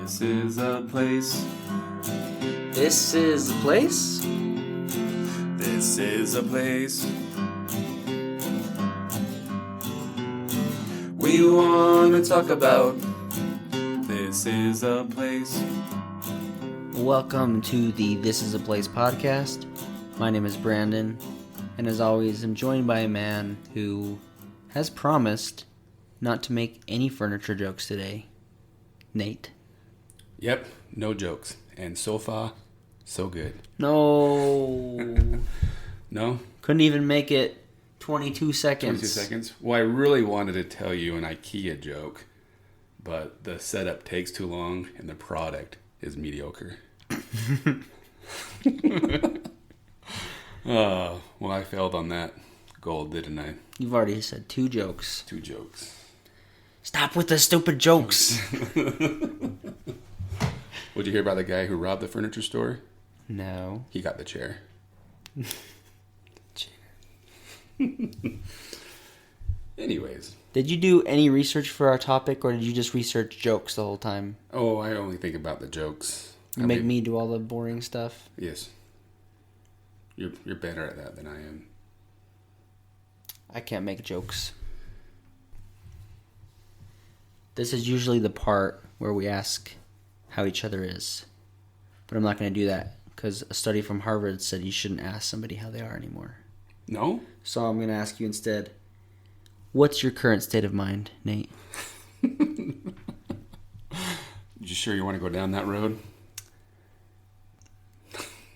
This is a place. This is the place? This is a place. We want to talk about. This is a place. Welcome to the This is a Place podcast. My name is Brandon, and as always, I'm joined by a man who has promised not to make any furniture jokes today. Nate. Yep, no jokes. And so far, so good. No. No? Couldn't even make it 22 seconds. 22 seconds? Well, I really wanted to tell you an IKEA joke, but the setup takes too long and the product is mediocre. Well, I failed on that goal, didn't I? You've already said 2 jokes. 2 jokes. Stop with the stupid jokes. Would you hear about the guy who robbed the furniture store? No. He got the chair. Anyways. Did you do any research for our topic, or did you just research jokes the whole time? Oh, I only think about the jokes. You make me do all the boring stuff? Yes. You're better at that than I am. I can't make jokes. This is usually the part where we ask how each other is. But I'm not going to do that because a study from Harvard said you shouldn't ask somebody how they are anymore. No? So I'm going to ask you instead, what's your current state of mind, Nate? You sure you want to go down that road?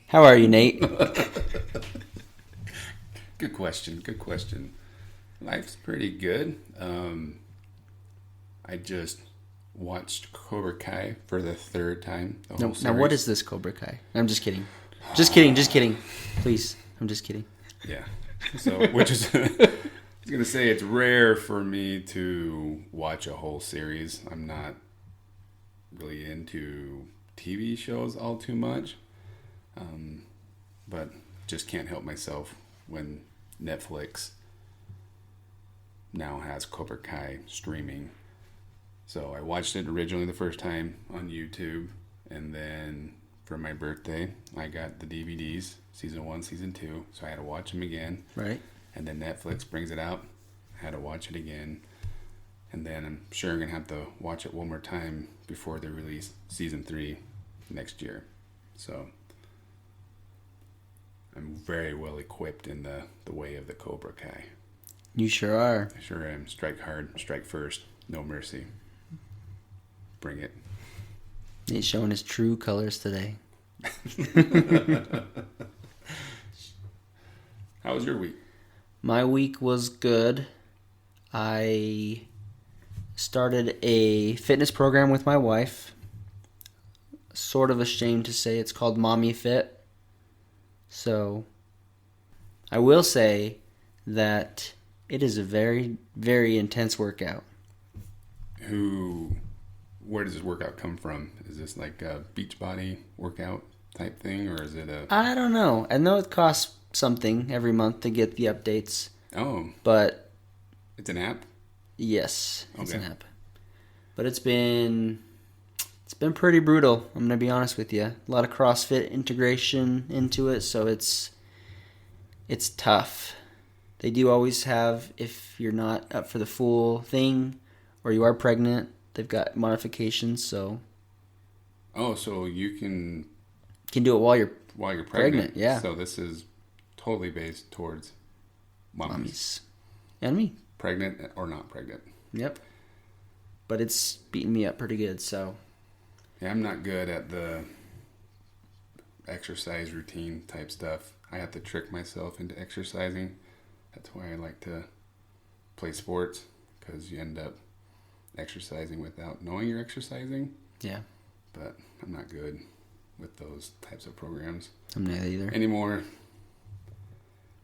How are you, Nate? Good question. Life's pretty good. I just watched Cobra Kai for the 3rd time. Now, what is this Cobra Kai? I'm just kidding. Just kidding. Please, I'm just kidding. Yeah. So, which is, I was going to say, it's rare for me to watch a whole series. I'm not really into TV shows all too much. But just can't help myself when Netflix now has Cobra Kai streaming. So I watched it originally the first time on YouTube, and then for my birthday, I got the DVDs, season 1, season 2, so I had to watch them again. Right. And then Netflix brings it out, I had to watch it again, and then I'm sure I'm going to have to watch it one more time before they release season 3 next year. So I'm very well equipped in the way of the Cobra Kai. You sure are. I sure am. Strike hard, strike first, no mercy. Bring it. He's showing his true colors today. How was your week? My week was good. I started a fitness program with my wife. Sort of ashamed to say it's called Mommy Fit. So, I will say that it is a very, very intense workout. Where does this workout come from? Is this like a Beachbody workout type thing, or is it a... I don't know. I know it costs something every month to get the updates. Oh. But... It's an app? Yes, it's Okay. an app. But it's been pretty brutal, I'm going to be honest with you. A lot of CrossFit integration into it, so it's tough. They do always have, if you're not up for the full thing, or you are pregnant, they've got modifications, so... Oh, so you can do it while you're pregnant. Yeah. So this is totally based towards mommies. And me. Pregnant or not pregnant. Yep. But it's beating me up pretty good, so... Yeah, I'm not good at the exercise routine type stuff. I have to trick myself into exercising. That's why I like to play sports, because you end up exercising without knowing you're exercising. Yeah. But I'm not good with those types of programs. I'm not either. Anymore.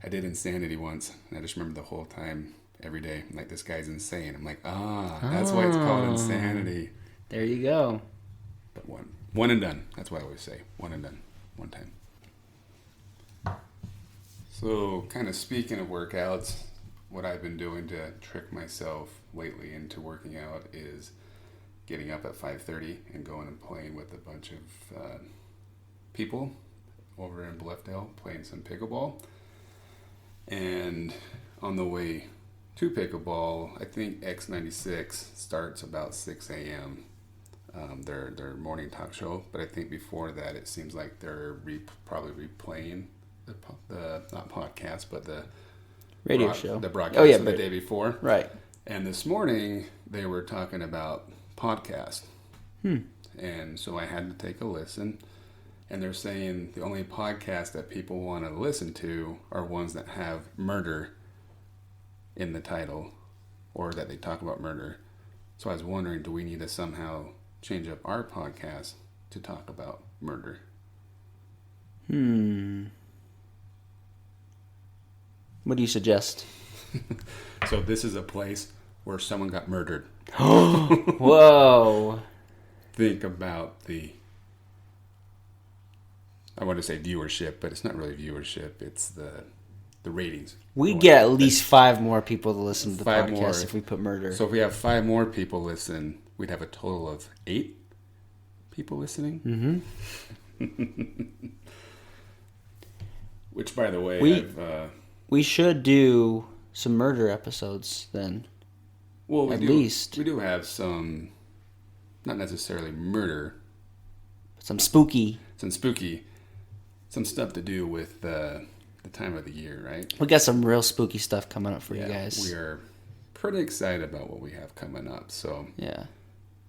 I did Insanity once, and I just remember the whole time, every day, I'm like, this guy's insane. I'm like, that's why it's called Insanity. There you go. But one and done. That's what I always say. One and done. One time. So, kind of speaking of workouts, what I've been doing to trick myself lately into working out is getting up at 5:30 and going and playing with a bunch of people over in Bluffdale, playing some pickleball. And on the way to pickleball, I think X96 starts about 6 a.m. Their morning talk show, but I think before that, it seems like they're probably replaying the not podcast, but the radio show, the broadcast of the day before. Right. And this morning they were talking about podcast, and so I had to take a listen. And they're saying the only podcasts that people want to listen to are ones that have murder in the title, or that they talk about murder. So I was wondering, do we need to somehow change up our podcast to talk about murder? What do you suggest? So this is a place where someone got murdered. Whoa. Think about I want to say viewership, but it's not really viewership. It's the ratings. We'd get at least 5 more people to listen to the podcast more. if we put murder. So if we have 5 more people listen, we'd have a total of 8 people listening. Mm-hmm. Which, by the way, we should do some murder episodes then. Well, at least. We do have some, not necessarily murder. Some spooky. Some stuff to do with the time of the year, right? We got some real spooky stuff coming up for you guys. We are pretty excited about what we have coming up. So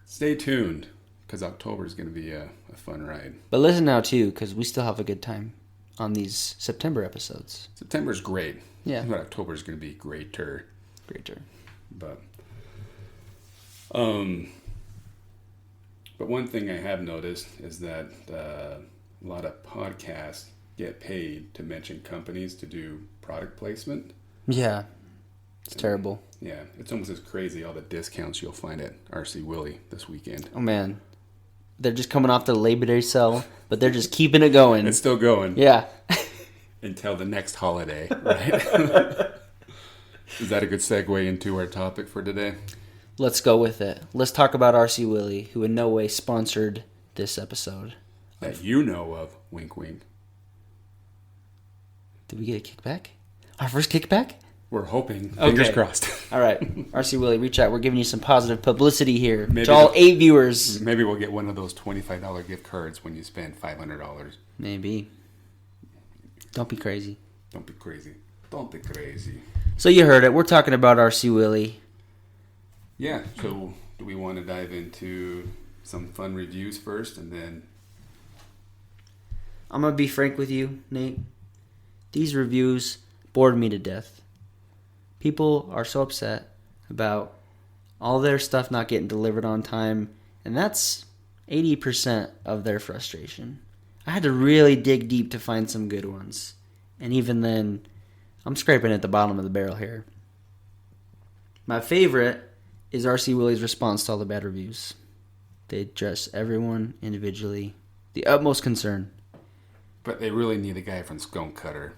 stay tuned, because October is going to be a fun ride. But listen now, too, because we still have a good time on these September episodes. September's great. Yeah. But October is going to be greater. But one thing I have noticed is that a lot of podcasts get paid to mention companies to do product placement. Yeah. It's terrible. Yeah. It's almost as crazy, all the discounts you'll find at RC Willey this weekend. Oh, man. They're just coming off the Labor Day sale, but they're just keeping it going. It's still going. Yeah. Until the next holiday, right? Is that a good segue into our topic for today? Let's go with it. Let's talk about RC Willey, who in no way sponsored this episode. That you know of. Wink, wink. Did we get a kickback? Our first kickback? We're hoping. Fingers crossed. All right. RC Willey, reach out. We're giving you some positive publicity here. To all 8 viewers. Maybe we'll get one of those $25 gift cards when you spend $500. Maybe. Don't be crazy. Don't be crazy. Don't be crazy. So you heard it. We're talking about RC Willey. Yeah. So do we want to dive into some fun reviews first, and then... I'm going to be frank with you, Nate. These reviews bored me to death. People are so upset about all their stuff not getting delivered on time, and that's 80% of their frustration. I had to really dig deep to find some good ones. And even then, I'm scraping at the bottom of the barrel here. My favorite is RC Willey's response to all the bad reviews. They address everyone individually. The utmost concern. But they really need a guy from Scone Cutter.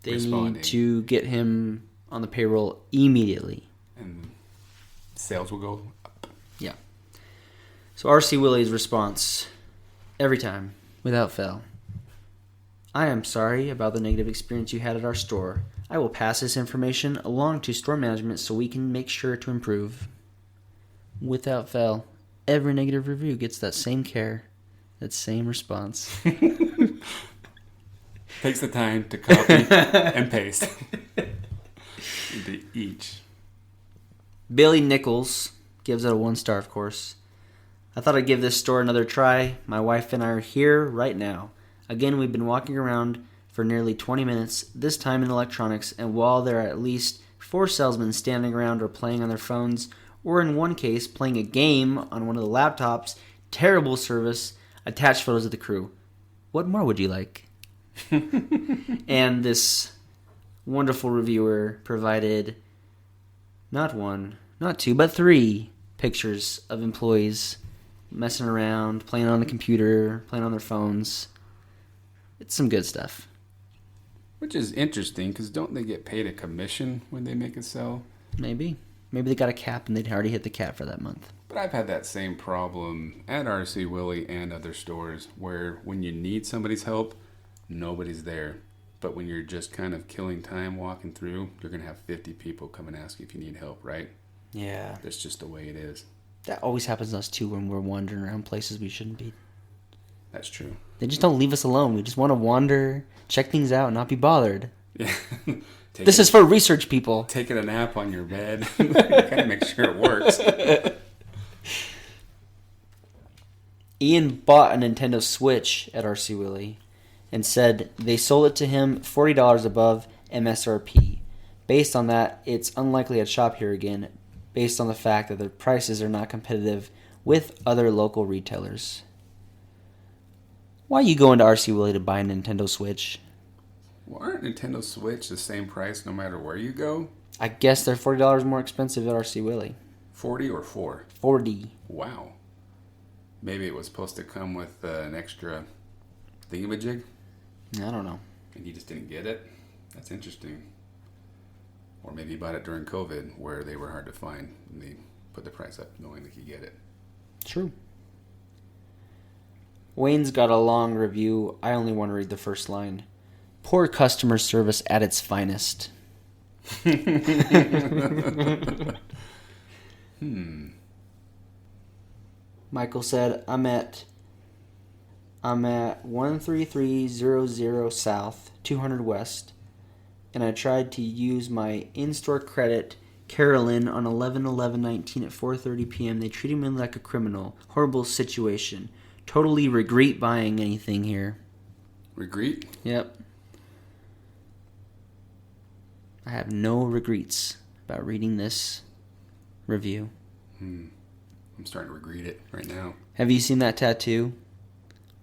They need to get him on the payroll immediately. And sales will go up. Yeah. So RC Willey's response, every time, without fail. I am sorry about the negative experience you had at our store. I will pass this information along to store management so we can make sure to improve. Without fail, every negative review gets that same care, that same response. Takes the time to copy and paste into each. Billy Nichols gives it a 1-star, of course. I thought I'd give this store another try. My wife and I are here right now. Again, we've been walking around for nearly 20 minutes, this time in electronics, and while there are at least 4 salesmen standing around or playing on their phones, or in one case, playing a game on one of the laptops, terrible service, attached photos of the crew. What more would you like? And this wonderful reviewer provided not 1, not 2, but 3 pictures of employees messing around, playing on the computer, playing on their phones. It's some good stuff. Which is interesting, because don't they get paid a commission when they make a sell? Maybe. Maybe they got a cap and they'd already hit the cap for that month. But I've had that same problem at RC Willey and other stores where when you need somebody's help, nobody's there. But when you're just kind of killing time walking through, you're going to have 50 people come and ask you if you need help, right? Yeah. That's just the way it is. That always happens to us, too, when we're wandering around places we shouldn't be. That's true. They just don't leave us alone. We just want to wander, check things out, and not be bothered. Yeah. This is for research people. Taking a nap on your bed. Gotta make sure it works. Ian bought a Nintendo Switch at RC Willey and said they sold it to him $40 above MSRP. Based on that, it's unlikely I'd shop here again, based on the fact that the prices are not competitive with other local retailers. Why are you going to RC Willey to buy a Nintendo Switch? Well, aren't Nintendo Switch the same price no matter where you go? I guess they're $40 more expensive at RC Willey. 40 or 4? 40. Wow. Maybe it was supposed to come with an extra thingamajig, I don't know. and you just didn't get it? That's interesting. Or maybe you bought it during COVID, where they were hard to find, and they put the price up knowing they could get it. True. Wayne's got a long review. I only want to read the first line. Poor customer service at its finest. Michael said, I'm at 13300 South, 200 West, and I tried to use my in-store credit Carolyn on 11/11/19 at 4:30 p.m. They treated me like a criminal. Horrible situation. Totally regret buying anything here. Regret? Yep. I have no regrets about reading this review. I'm starting to regret it right now. Have you seen that tattoo?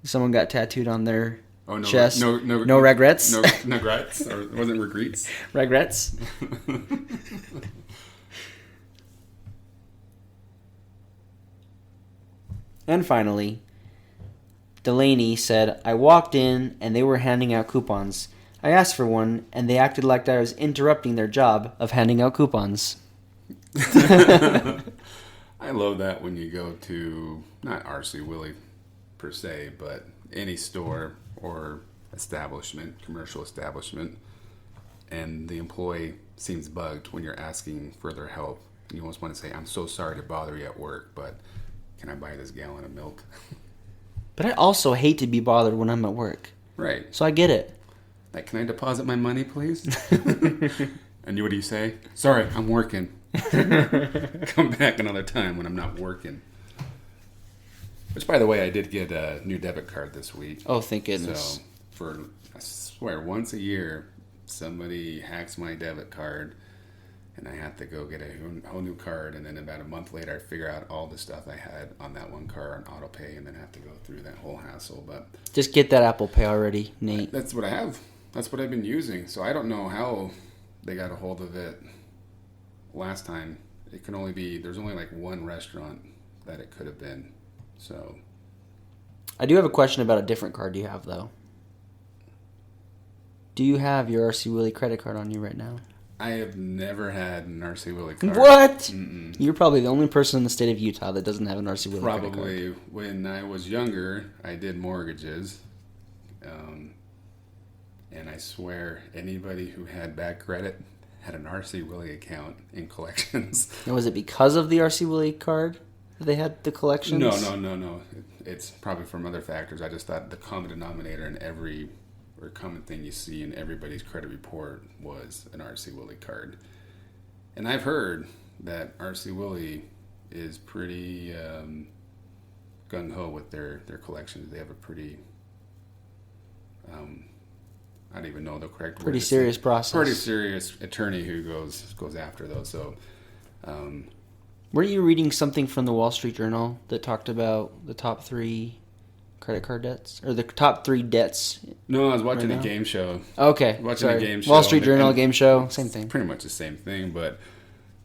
Someone got tattooed on their no, chest. No regrets? No regrets? Or wasn't regrets? Regrets? And finally, Delaney said, I walked in and they were handing out coupons. I asked for one and they acted like I was interrupting their job of handing out coupons. I love that when you go to, not RC Willey per se, but any store or establishment, commercial establishment, and the employee seems bugged when you're asking for their help. And you almost want to say, I'm so sorry to bother you at work, but can I buy this gallon of milk? But I also hate to be bothered when I'm at work. Right. So I get it. Like, can I deposit my money, please? And what do you say? Sorry, I'm working. Come back another time when I'm not working. Which, by the way, I did get a new debit card this week. Oh, thank goodness. So, I swear, once a year, somebody hacks my debit card, and I have to go get a whole new card, and then about a month later, I figure out all the stuff I had on that one card on auto pay, and then have to go through that whole hassle. But just get that Apple Pay already, Nate. that's what I have. That's what I've been using. So I don't know how they got a hold of it last time. It can only be, there's only like one restaurant that it could have been. So I do have a question about a different card you have, though. Do you have your RC Willey credit card on you right now? I have never had an RC Willey card. What? Mm-mm. You're probably the only person in the state of Utah that doesn't have an RC Willey credit card. Probably when I was younger, I did mortgages. And I swear anybody who had bad credit had an RC Willey account in collections. And was it because of the RC Willey card that they had the collections? No. It's probably from other factors. I just thought the common denominator in every, or common thing you see in everybody's credit report was an RC Willey card. And I've heard that RC Willey is pretty gung-ho with their collections. They have a pretty... I don't even know the correct word. Pretty serious process. Pretty serious attorney who goes after those. So, were you reading something from the Wall Street Journal that talked about the top 3 credit card debts, or the top 3 debts? No, I was watching right a game show. Okay, watching a game show. Wall Street Journal game show, same thing. Pretty much the same thing, but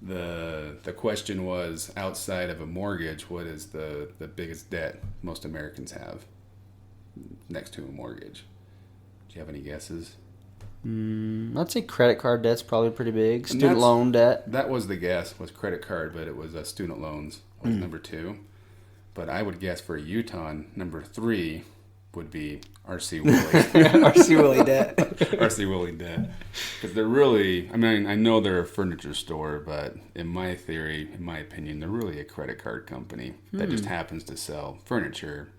the question was, outside of a mortgage, what is the biggest debt most Americans have next to a mortgage? Do you have any guesses? I'd say credit card debt's probably pretty big. Student loan debt. That was the guess, was credit card, but it was student loans was number 2. But I would guess for Utah, number 3 would be R.C. Willey. R.C. Willey Debt. R.C. Willey Debt. Because they're really, I mean, I know they're a furniture store, but in my opinion, they're really a credit card company that just happens to sell furniture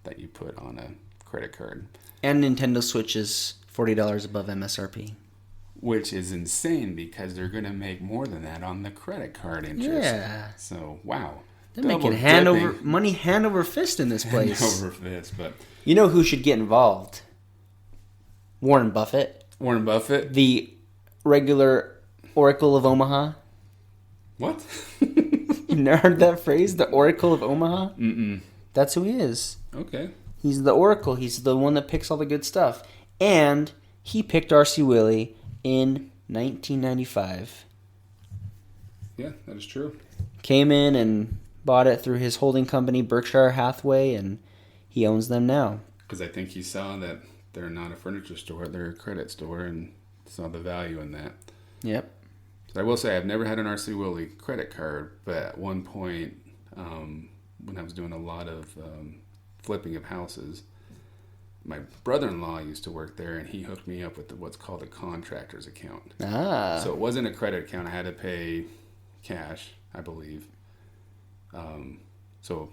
that you put on a credit card. And Nintendo Switch is $40 above MSRP. Which is insane because they're going to make more than that on the credit card interest. Yeah. So, wow. They're making money hand over fist in this place. Hand over fist, but... You know who should get involved? Warren Buffett. Warren Buffett? The regular Oracle of Omaha. What? You never heard that phrase? The Oracle of Omaha? Mm-mm. That's who he is. Okay. He's the Oracle. He's the one that picks all the good stuff. And he picked R.C. Willey in 1995. Yeah, that is true. Came in and bought it through his holding company, Berkshire Hathaway, and he owns them now. Because I think he saw that they're not a furniture store, they're a credit store, and saw the value in that. Yep. So I will say I've never had an R.C. Willey credit card, but at one point, when I was doing a lot of flipping of houses, my brother-in-law used to work there, and he hooked me up with what's called a contractor's account. Ah. So it wasn't a credit account. I had to pay cash, I believe. So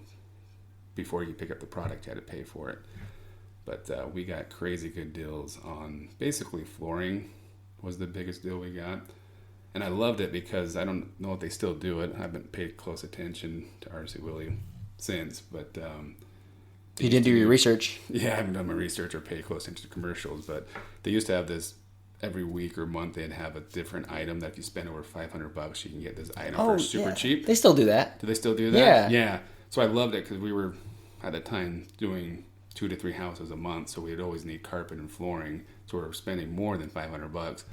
before you pick up the product, you had to pay for it. But we got crazy good deals on basically flooring was the biggest deal we got. And I loved it because I don't know if they still do it. I haven't paid close attention to R.C. Willey since, but... you didn't do your research. Yeah, I haven't done my research or paid close attention to commercials, but they used to have this every week or month. They'd have a different item that if you spend over $500, you can get this item for super cheap. They still do that. Do they still do that? Yeah. Yeah. So I loved it because we were at the time doing 2 to 3 houses a month, so we'd always need carpet and flooring. So we were spending more than $500.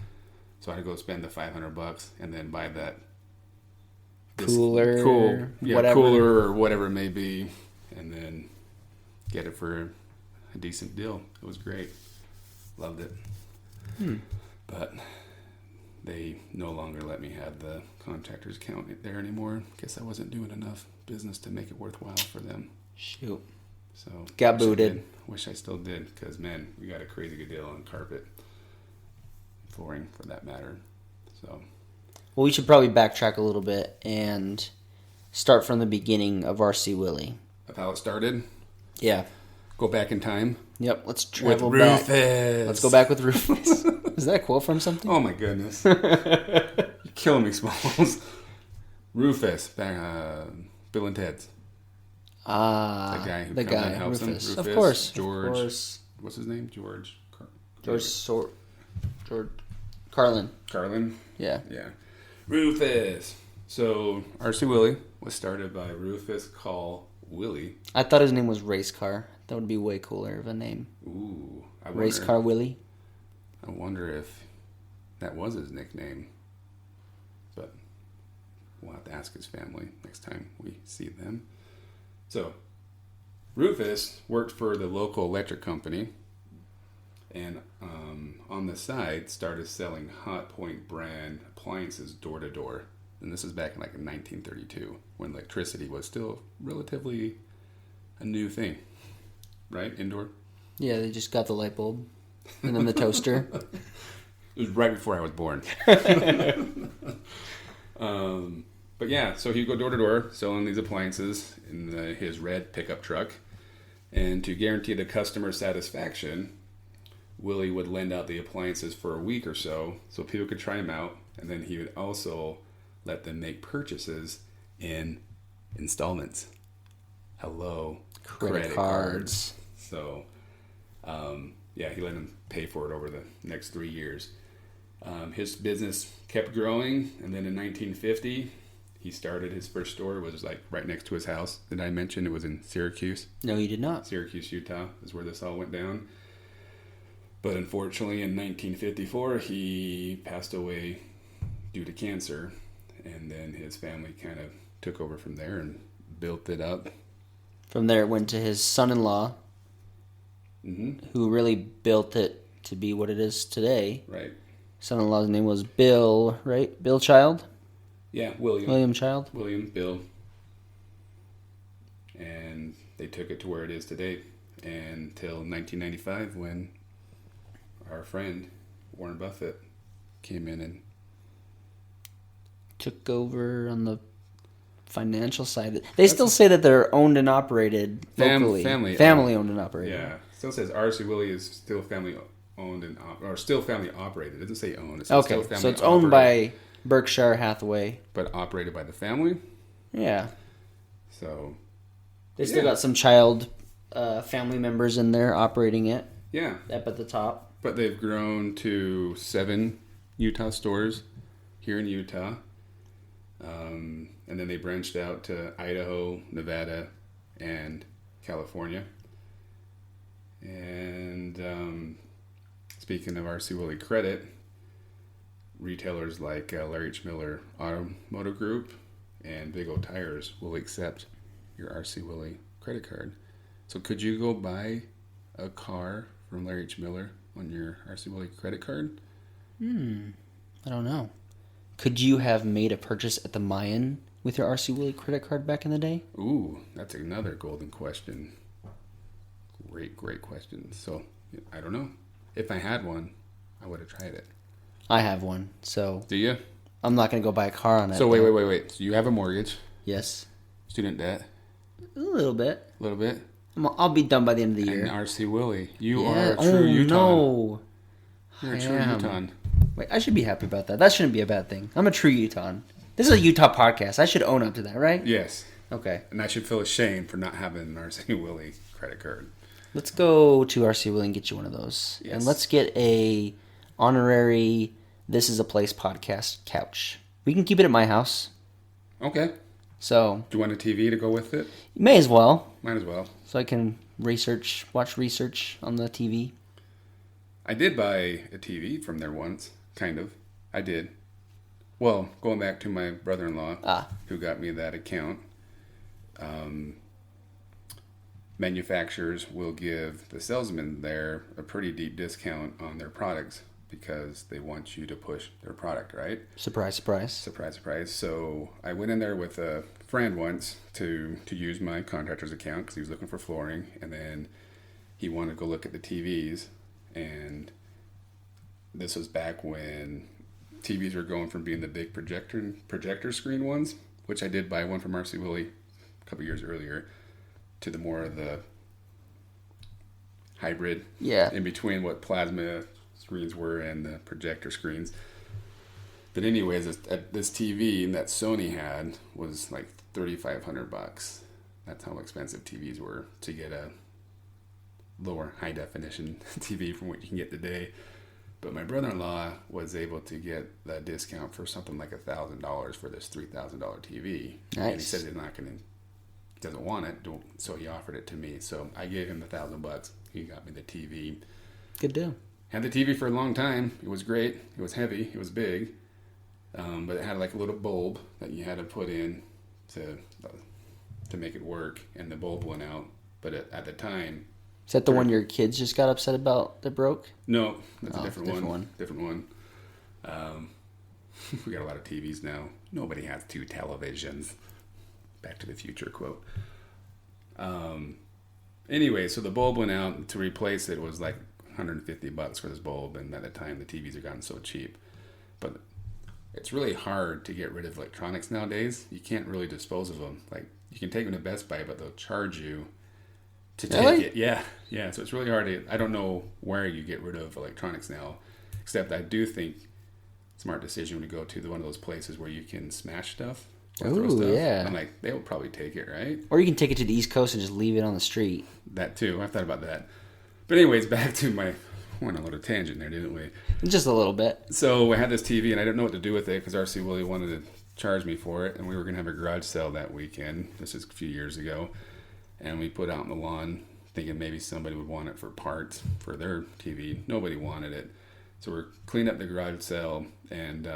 So I'd go spend the $500 and then buy that cooler or whatever it may be, and then get it for a decent deal. It was great. Loved it. But they no longer let me have the contractor's account there anymore. Guess I wasn't doing enough business to make it worthwhile for them. Shoot. So got booted. Wish I still did, because man, we got a crazy good deal on carpet, flooring for that matter. So, well, we should probably backtrack a little bit and start from the beginning of R.C. Willey. Of how it started. Yeah. Go back in time. Yep. Let's travel with back. Rufus. Let's go back with Rufus. Is that a quote from something? Oh my goodness. You're killing me, Smalls. Rufus. Bill and Ted's. Ah. The guy who comes and helps Rufus. them. Of course. George. Of course. What's his name? George. George Carlin. Carlin? Yeah. Yeah. Rufus. So, R.C. Willey was started by Rufus Call Willey. I thought his name was Race Car. That would be way cooler of a name. Ooh. Race Car Willey. I wonder if that was his nickname. But we'll have to ask his family next time we see them. So, Rufus worked for the local electric company, and on the side started selling Hot Point brand appliances door to door. And this is back in 1932, when electricity was still relatively a new thing, right? Indoor. Yeah, they just got the light bulb, and then the toaster. It was right before I was born. But yeah, so he'd go door to door selling these appliances in his red pickup truck. And to guarantee the customer satisfaction, Willey would lend out the appliances for a week or so people could try them out. And then he would also let them make purchases in installments. Hello, credit cards. So, yeah, he let them pay for it over the next 3 years. His business kept growing, and then in 1950, he started his first store. It was right next to his house. Did I mention it was in Syracuse? No, you did not. Syracuse, Utah is where this all went down. But unfortunately, in 1954, he passed away due to cancer. And then his family kind of took over from there and built it up. From there, it went to his son-in-law, who really built it to be what it is today. Right. Son-in-law's name was Bill, right? Bill Child? Yeah, William. William Child? William, Bill. and they took it to where it is today, until 1995 when our friend Warren Buffett came in and took over on the financial side. They still say that they're owned and operated locally. Family owned and operated. Yeah, still says R.C. Willey is still family owned and or still family operated. It doesn't say owned. It says Okay, still family so it's owned by Berkshire Hathaway, but operated by the family. Yeah. So they still got some child family members in there operating it. Yeah. Up at the top. But they've grown to 7 Utah stores here in Utah. And then they branched out to Idaho, Nevada, and California. And speaking of R.C. Willey credit, retailers like Larry H. Miller Automotive Group and Big O Tires will accept your R.C. Willey credit card. So could you go buy a car from Larry H. Miller on your R.C. Willey credit card? I don't know. Could you have made a purchase at the Mayan with your R.C. Willey credit card back in the day? Ooh, that's another golden question. Great question. So, I don't know. If I had one, I would have tried it. I have one, so... Do you? I'm not going to go buy a car on it. So, wait. So, you have a mortgage? Yes. Student debt? A little bit. A little bit? I'll be done by the end of the year. And R.C. Willey. You are a true Utah. No. You're a true Utah. Wait, I should be happy about that. That shouldn't be a bad thing. I'm a true Utah. This is a Utah podcast. I should own up to that, right? Yes. Okay. And I should feel ashamed for not having an R.C. Willey credit card. Let's go to R.C. Willey and get you one of those. Yes. And let's get a honorary This Is a Place podcast couch. We can keep it at my house. Okay. So. Do you want a TV to go with it? You may as well. Might as well. So I can watch research on the TV. I did buy a TV from there once, kind of. I did. Well, going back to my brother-in-law, who got me that account, manufacturers will give the salesman there a pretty deep discount on their products because they want you to push their product, right? Surprise, surprise. Surprise, surprise. So I went in there with a friend once to use my contractor's account because he was looking for flooring, and then he wanted to go look at the TVs, and this was back when TVs were going from being the big projector screen ones, which I did buy one from R.C. Willey a couple years earlier, to the more of the hybrid, in between what plasma screens were and the projector screens. But anyways, this TV that Sony had was like $3,500. That's how expensive TVs were to get a lower high definition TV from what you can get today. But my brother-in-law was able to get the discount for something like $1,000 for this $3,000 TV. Nice. And he said doesn't want it, so he offered it to me. So I gave him $1,000. He got me the TV. Good deal. Had the TV for a long time. It was great. It was heavy. It was big. But it had like a little bulb that you had to put in to make it work, and the bulb went out. But at the time... Is that the one your kids just got upset about that broke? No, that's a different one. Different one. We got a lot of TVs now. Nobody has 2 televisions. Back to the Future quote. Anyway, so the bulb went out. To replace it was like $150 for this bulb, and at the time the TVs had gotten so cheap. But it's really hard to get rid of electronics nowadays. You can't really dispose of them. Like, you can take them to Best Buy, but they'll charge you to take it. Yeah. So it's really hard I don't know where you get rid of electronics now, except I do think smart decision to go to one of those places where you can smash stuff. Oh, yeah. I'm like, they will probably take it, right? Or you can take it to the East Coast and just leave it on the street. That too. I've thought about that. But anyways, back to went on a little tangent there, didn't we? Just a little bit. So I had this TV, and I didn't know what to do with it because R.C. Willey wanted to charge me for it, and we were going to have a garage sale that weekend. This is a few years ago. And we put out on the lawn thinking maybe somebody would want it for parts for their TV. Nobody wanted it. So we're cleaning up the garage sale, and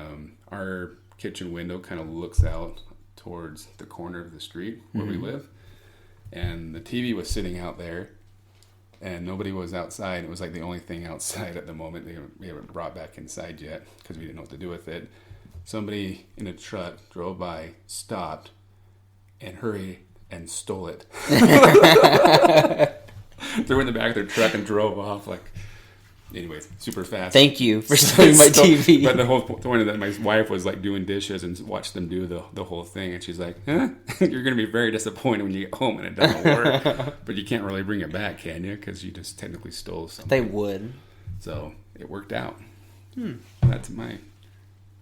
our kitchen window kind of looks out towards the corner of the street where we live. And the TV was sitting out there, and nobody was outside. It was like the only thing outside at the moment. We haven't brought back inside yet because we didn't know what to do with it. Somebody in a truck drove by, stopped, and hurried and stole it. Threw it in the back of their truck and drove off. Like, anyways, super fast. Thank you for stealing my TV. But the whole point of that, my wife was like doing dishes and watched them do the whole thing, and she's like, "Huh? You're going to be very disappointed when you get home and it doesn't work." But you can't really bring it back, can you? Because you just technically stole something. They would. So it worked out. That's my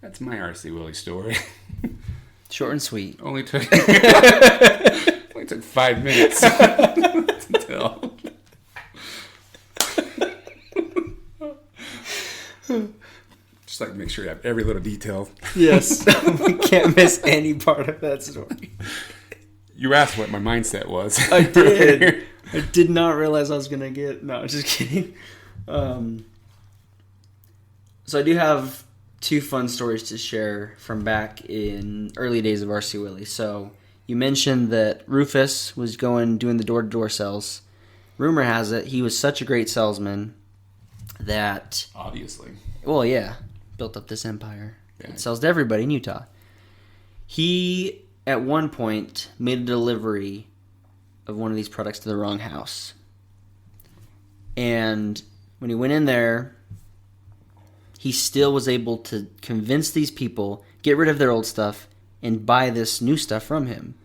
RC Willey story. Short and sweet. Only took 5 minutes to tell. Just like make sure you have every little detail. Yes. We can't miss any part of that story. You asked what my mindset was. I did. I did not realize I was going to get... No, just kidding. So I do have 2 fun stories to share from back in early days of RC Willey. So you mentioned that Rufus was doing the door-to-door sales. Rumor has it he was such a great salesman that... Obviously. Well, yeah. Built up this empire. Yeah. It sells to everybody in Utah. He, at one point, made a delivery of one of these products to the wrong house. And when he went in there, he still was able to convince these people, get rid of their old stuff, and buy this new stuff from him.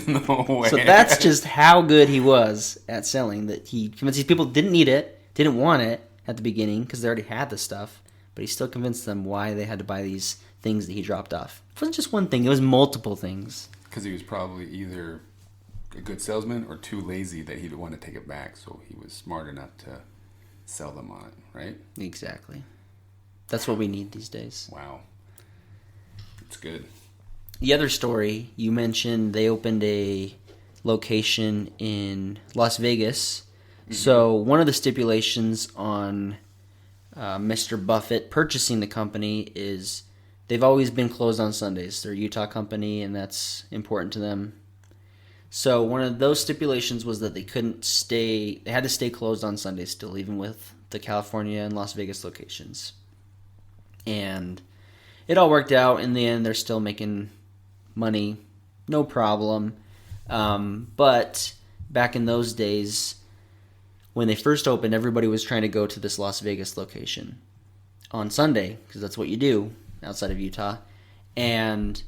No way. So that's just how good he was at selling, that he convinced these people didn't need it, didn't want it at the beginning because they already had the stuff, but he still convinced them why they had to buy these things that he dropped off. It wasn't just one thing, it was multiple things. Because he was probably either a good salesman or too lazy that he'd want to take it back, so he was smart enough to sell them on it, right? Exactly. That's what we need these days. Wow. It's good. The other story, you mentioned they opened a location in Las Vegas. Mm-hmm. So one of the stipulations on Mr. Buffett purchasing the company is they've always been closed on Sundays. They're a Utah company, and that's important to them. So one of those stipulations was that they had to stay closed on Sundays still, even with the California and Las Vegas locations. And it all worked out. In the end, they're still making money, no problem. But back in those days, when they first opened, everybody was trying to go to this Las Vegas location on Sunday, because that's what you do outside of Utah. And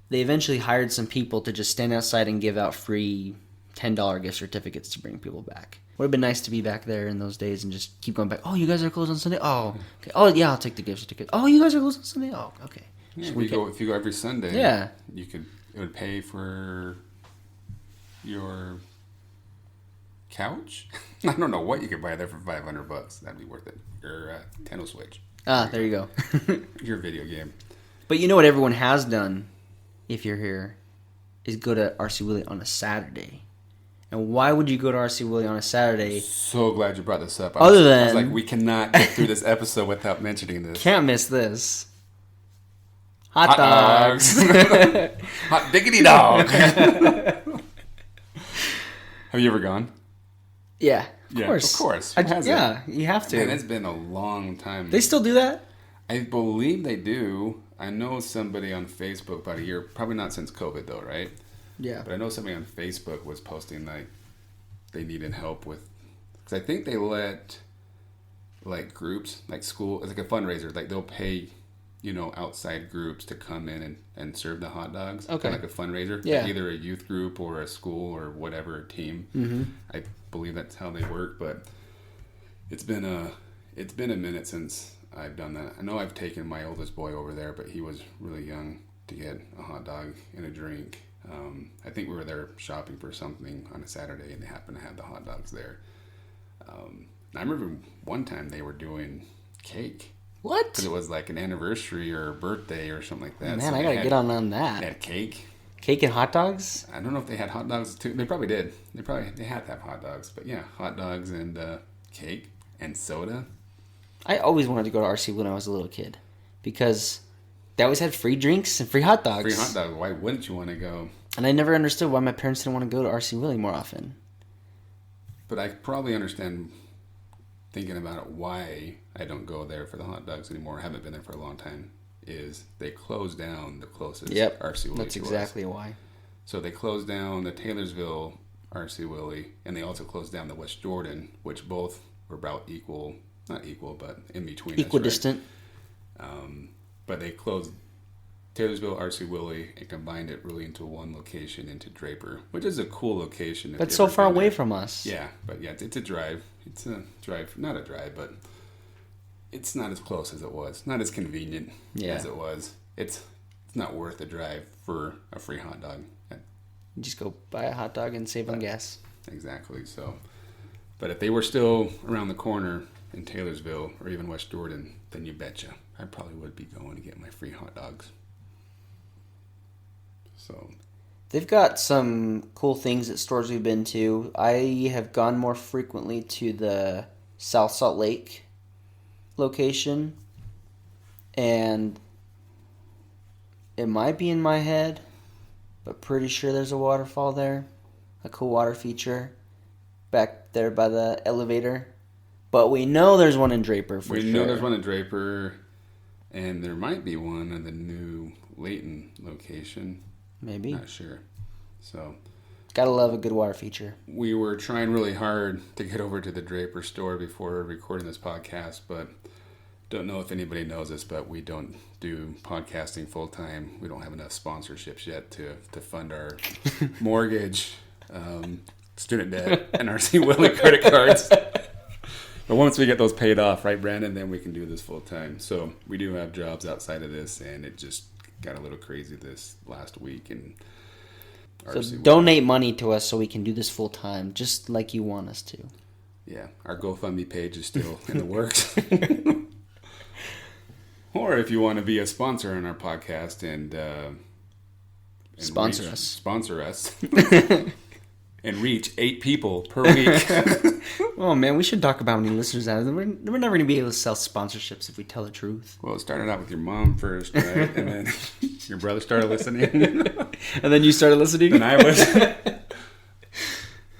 they eventually hired some people to just stand outside and give out free $10 gift certificates to bring people back. Would have been nice to be back there in those days and just keep going back. Oh, you guys are closed on Sunday? Oh, okay. Oh, yeah, I'll take the gift certificate. Oh, you guys are closed on Sunday? Oh, okay. Yeah, if you go every Sunday, yeah, it would pay for your couch. I don't know what you could buy there for $500. That'd be worth it. Your Nintendo Switch. There you go. Your video game. But you know what everyone has done, if you're here, is go to RC Willey on a Saturday. And why would you go to RC Willey on a Saturday? So glad you brought this up. I was like, we cannot get through this episode without mentioning this. Can't miss this. Hot dogs. Hot diggity dog. Have you ever gone? Yeah, of course. Of course. Yeah, you have to. Man, it's been a long time. They still do that? I believe they do. I know somebody on Facebook about a year, probably not since COVID though, right? Yeah. But I know somebody on Facebook was posting like they needed help with, because I think they let like groups, like school, it's like a fundraiser, like they'll pay, outside groups to come in and serve the hot dogs. Okay. Kind of like a fundraiser. Yeah. Like either a youth group or a school or whatever team. Mm-hmm. I believe that's how they work, but it's been a minute since I've done that. I know I've taken my oldest boy over there, but he was really young to get a hot dog and a drink. I think we were there shopping for something on a Saturday, and they happened to have the hot dogs there. I remember one time they were doing cake. What? Because it was like an anniversary or a birthday or something like that. Man, so I gotta get on that. They had cake. Cake and hot dogs? I don't know if they had hot dogs too. They probably did. They had to have hot dogs. But yeah, hot dogs and cake and soda. I always wanted to go to RC when I was a little kid because they always had free drinks and free hot dogs. Free hot dogs. Why wouldn't you want to go? And I never understood why my parents didn't want to go to RC Willey more often. But I probably understand thinking about it why I don't go there for the hot dogs anymore. I haven't been there for a long time. Is they closed down the closest RC Willey. That's exactly why. So they closed down the Taylorsville RC Willey, and they also closed down the West Jordan, which both were about not equal, but in between. Equidistant. But they closed Taylorsville RC Willey and combined it really into one location, into Draper, which is a cool location. But so far away from us. Yeah, but yeah, it's a drive. It's a drive, not a drive, but it's not as close as it was. Not as convenient as it was. It's not worth the drive for a free hot dog. You just go buy a hot dog and save on gas. Exactly. So, but if they were still around the corner in Taylorsville or even West Jordan, then you betcha I probably would be going to get my free hot dogs. So they've got some cool things at stores we've been to. I have gone more frequently to the South Salt Lake location, and it might be in my head, but pretty sure there's a waterfall there, a cool water feature back there by the elevator. But we know there's one in Draper for sure. We know there's one in Draper, and there might be one in the new Layton location. Maybe. Not sure. So gotta love a good water feature. We were trying really hard to get over to the Draper store before recording this podcast, but don't know if anybody knows this, but we don't do podcasting full time. We don't have enough sponsorships yet to fund our mortgage, student debt, and RC Willey credit cards. But once we get those paid off, right, Brandon, then we can do this full time. So we do have jobs outside of this, and it just got a little crazy this last week. And so donate money to us so we can do this full time, just like you want us to. Yeah, our GoFundMe page is still in the works. Or if you want to be a sponsor on our podcast and sponsor us, and reach 8 people per week. Oh man, we should talk about how many listeners out. We're never going to be able to sell sponsorships if we tell the truth. Well, it started out with your mom first, right? And then your brother started listening. And then you started listening. And I was.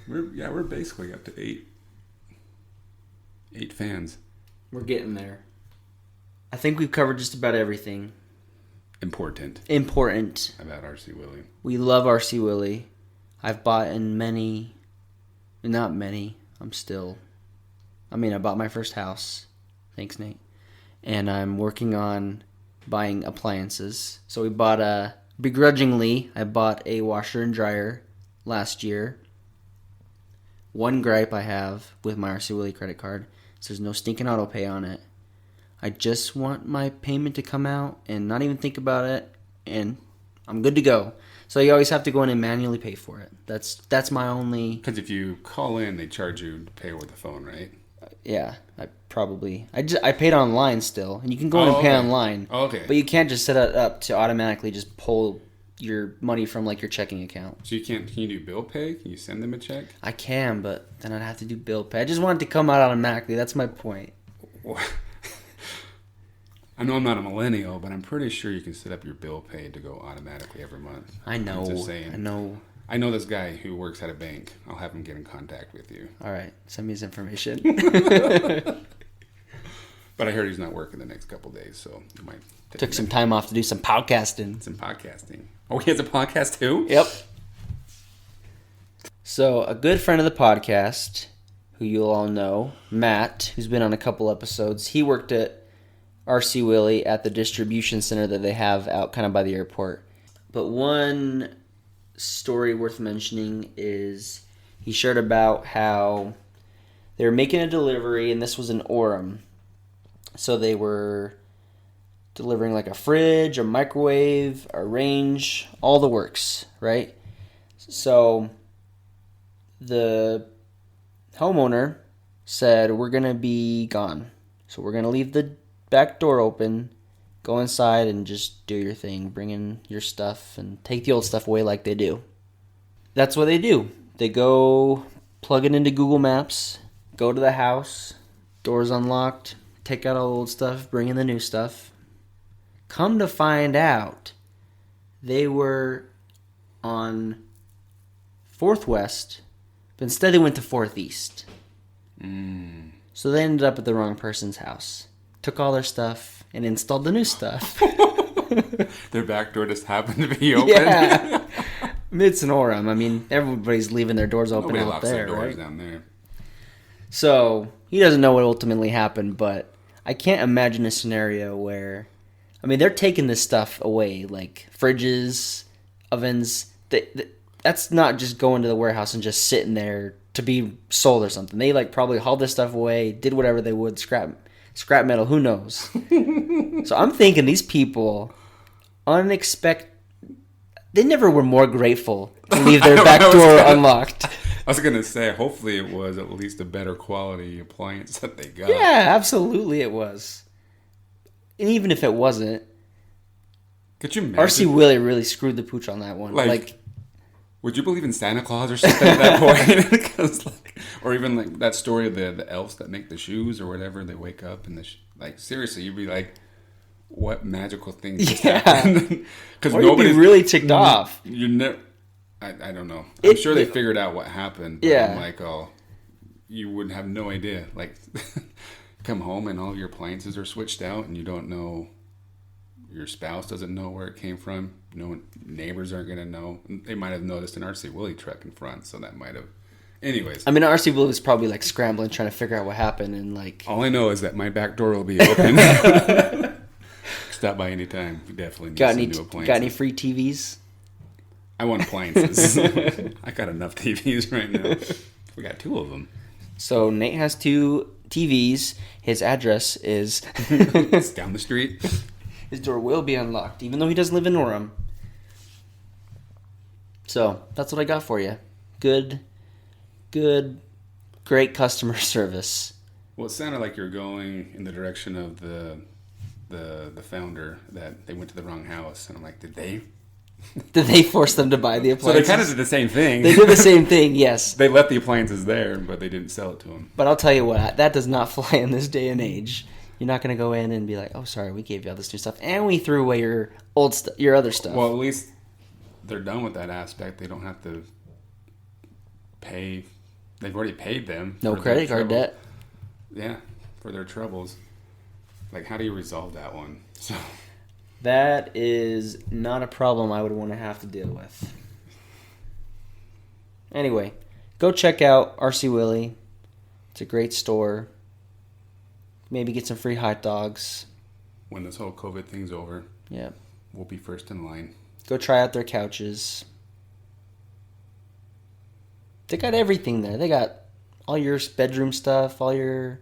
We're basically up to 8 fans. We're getting there. I think we've covered just about everything. Important. About RC Willey. We love RC Willey. I've bought in not many. I bought my first house. Thanks, Nate. And I'm working on buying appliances. So begrudgingly, I bought a washer and dryer last year. One gripe I have with my RC Willey credit card is there's no stinking auto pay on it. I just want my payment to come out and not even think about it, and I'm good to go. So you always have to go in and manually pay for it. That's my only... Because if you call in, they charge you to pay over the phone, right? Yeah, I paid online still, and you can go in and pay online. Oh, okay. But you can't just set it up to automatically just pull your money from like your checking account. So can you do bill pay? Can you send them a check? I can, but then I'd have to do bill pay. I just want it to come out automatically. That's my point. I know I'm not a millennial, but I'm pretty sure you can set up your bill pay to go automatically every month. I know. I'm just saying. I know this guy who works at a bank. I'll have him get in contact with you. All right. Send me his information. But I heard he's not working the next couple days, so you might... Took some time off to do some podcasting. Oh, he has a podcast too? Yep. So, a good friend of the podcast, who you'll all know, Matt, who's been on a couple episodes, he worked at RC Willey at the distribution center that they have out kind of by the airport. But one story worth mentioning is he shared about how they were making a delivery, and this was in Orem. So they were delivering like a fridge, a microwave, a range, all the works, right? So the homeowner said, we're going to be gone. So we're going to leave the back door open, go inside and just do your thing, bring in your stuff and take the old stuff away like they do. That's what they do. They go plug it into Google Maps, go to the house, doors unlocked, take out all the old stuff, bring in the new stuff. Come to find out, they were on 4th West, but instead they went to 4th East. So they ended up at the wrong person's house. Took all their stuff and installed the new stuff. Their back door just happened to be open. Yeah. It's an Orem. I mean, everybody's leaving their doors open Nobody out locks there, their doors right? down there. So he doesn't know what ultimately happened, but I can't imagine a scenario where, I mean, they're taking this stuff away, like fridges, ovens. That's not just going to the warehouse and just sitting there to be sold or something. They like probably hauled this stuff away, did whatever they would, scrap metal, who knows? So I'm thinking these people they never were more grateful to leave their back door unlocked. I was going to say, hopefully it was at least a better quality appliance that they got. Yeah, absolutely it was. And even if it wasn't, Could you imagine? RC Willey really screwed the pooch on that one. Like would you believe in Santa Claus or something at that point? Or even like that story of the elves that make the shoes or whatever, they wake up and seriously, you'd be like, what magical thing just happened? Because nobody's really ticked off. I don't know. I'm sure they figured out what happened. But I'm like, oh, you would have no idea. Like, come home and all your appliances are switched out, and you don't know. Your spouse doesn't know where it came from. No neighbors aren't gonna know. They might have noticed an RC Willey truck in front, so that might have. Anyways, I mean, RC Willey was probably like scrambling, trying to figure out what happened, and like. All I know is that my back door will be open. Stop by anytime. We definitely need some new appliances. Got any free TVs? I want appliances. I got enough TVs right now. We got 2 of them. So Nate has 2 TVs. His address is... It's down the street. His door will be unlocked, even though he doesn't live in Orem. So, that's what I got for you. Good, great customer service. Well, it sounded like you're going in the direction of the founder, that they went to the wrong house. And I'm like, did they force them to buy the appliances? So they kind of did the same thing. They did the same thing, yes. They left the appliances there, but they didn't sell it to them. But I'll tell you what, that does not fly in this day and age. You're not going to go in and be like, oh, sorry, we gave you all this new stuff, and we threw away your other stuff. Well, at least they're done with that aspect. They don't have to pay. They've already paid them. No credit card debt. Yeah, for their troubles. Like, how do you resolve that one? So that is not a problem I would want to have to deal with. Anyway, go check out RC Willey. It's a great store. Maybe get some free hot dogs. When this whole COVID thing's over, yeah, we'll be first in line. Go try out their couches. They got everything there. They got all your bedroom stuff, all your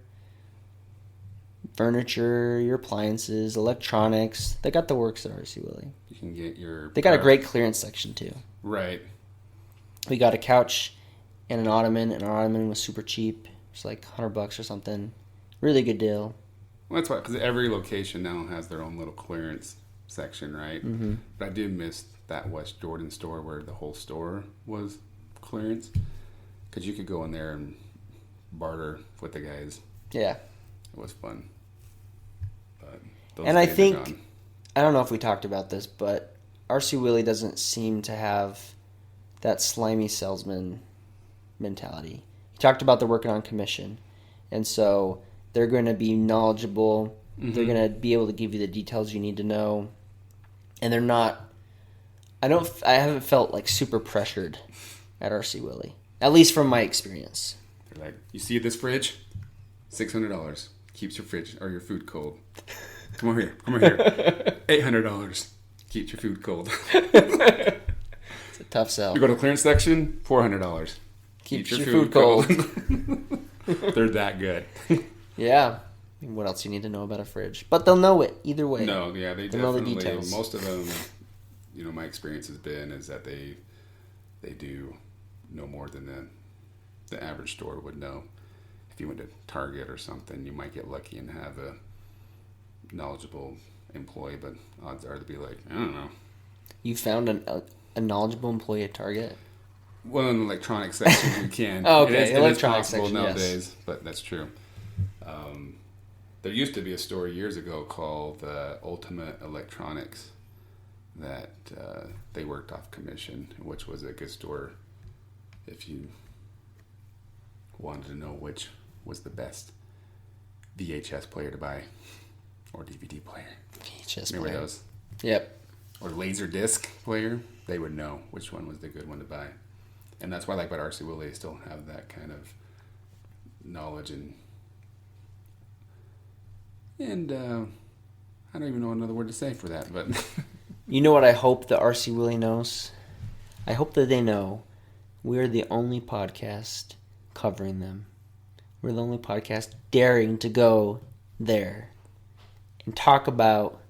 furniture, your appliances, electronics. They got the works at RC Willey. You can get your... They got a great clearance section, too. Right. We got a couch and an ottoman, and our ottoman was super cheap. It's like $100 or something. Really good deal. Well, that's why, because every location now has their own little clearance section, right? Mm-hmm. But I did miss that West Jordan store where the whole store was clearance, because you could go in there and barter with the guys. Yeah. It was fun. But and I think, I don't know if we talked about this, but RC Willey doesn't seem to have that slimy salesman mentality. He talked about they're working on commission, and so they're going to be knowledgeable. Mm-hmm. They're going to be able to give you the details you need to know, and they're not. I haven't felt like super pressured at RC Willey, at least from my experience. They're like, you see this fridge? $600 keeps your fridge or your food cold. Come over here. $800 keeps your food cold. It's a tough sell. You go to the clearance section, $400 keeps your food cold. They're that good. Yeah. What else you need to know about a fridge? But they'll know it either way. No, yeah, they they'll definitely. Know the details. Most of them, my experience has been is that they do know more than the average store would know. If you went to Target or something, you might get lucky and have a knowledgeable employee, but odds are to be like, I don't know. You found a knowledgeable employee at Target? Well, in the electronics section, you can. Oh, okay, it is possible section, nowadays, yes. But that's true. There used to be a store years ago called Ultimate Electronics that they worked off commission, which was a good store if you wanted to know which was the best VHS player to buy or DVD player. VHS Remember player. those? Yep. Or laser disc player. they would know which one was the good one to buy. And that's why I like about RC Willey, they still have that kind of knowledge and I don't even know another word to say for that, but You know what I hope the RC Willey knows? I hope that they know we're the only podcast covering them. We're the only podcast daring to go there and talk about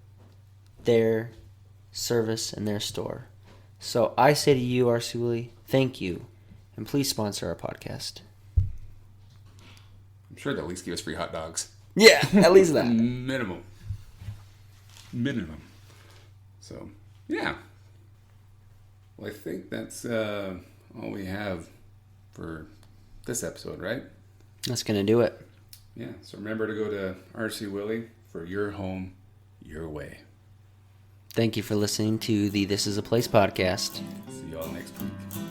their service and their store. So I say to you, RC Willey, thank you, and please sponsor our podcast. I'm sure they'll at least give us free hot dogs. Yeah, at least that. Minimum. So, yeah. Well, I think that's all we have for this episode, right? That's going to do it. Yeah, so remember to go to RC Willey for your home, your way. Thank you for listening to the This Is a Place podcast. See y'all next week.